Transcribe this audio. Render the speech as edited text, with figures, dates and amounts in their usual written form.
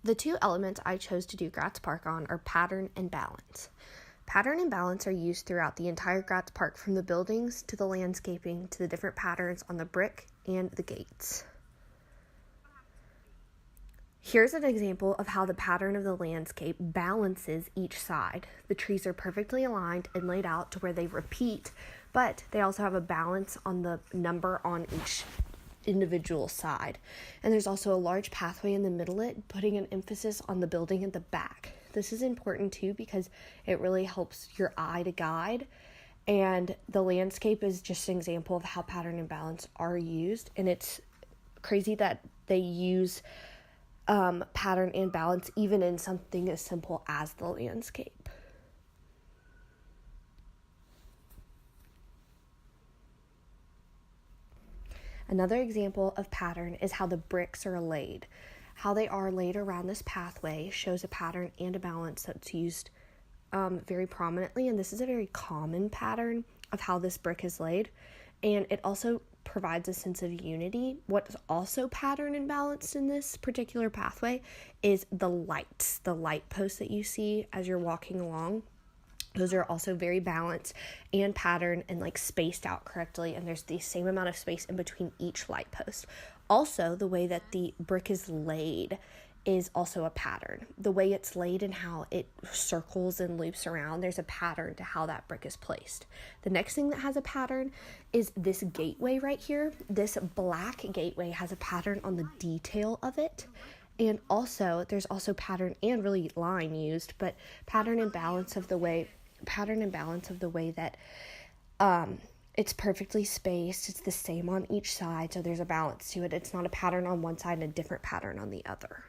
The two elements I chose to do Gratz Park on are pattern and balance. Pattern and balance are used throughout the entire Gratz Park, from the buildings to the landscaping to the different patterns on the brick and the gates. Here's an example of how the pattern of the landscape balances each side. The trees are perfectly aligned and laid out to where they repeat, but they also have a balance on the number on each individual side. And there's also a large pathway in the middle of it, putting an emphasis on the building at the back. This is important too because it really helps your eye to guide. And the landscape is just an example of how pattern and balance are used. And it's crazy that they use pattern and balance even in something as simple as the landscape. Another example of pattern is how the bricks are laid. How they are laid around this pathway shows a pattern and a balance that's used very prominently, and this is a very common pattern of how this brick is laid, and it also provides a sense of unity. What's also pattern and balanced in this particular pathway is the lights, the light posts that you see as you're walking along. Those are also very balanced and patterned and spaced out correctly, and there's the same amount of space in between each light post. Also, the way that the brick is laid is also a pattern. The way it's laid and how it circles and loops around, there's a pattern to how that brick is placed. The next thing that has a pattern is this gateway right here. This black gateway has a pattern on the detail of it. And also, there's also pattern and really line used, but pattern and balance of the way that it's perfectly spaced. It's the same on each side, so there's a balance to it. It's not a pattern on one side and a different pattern on the other.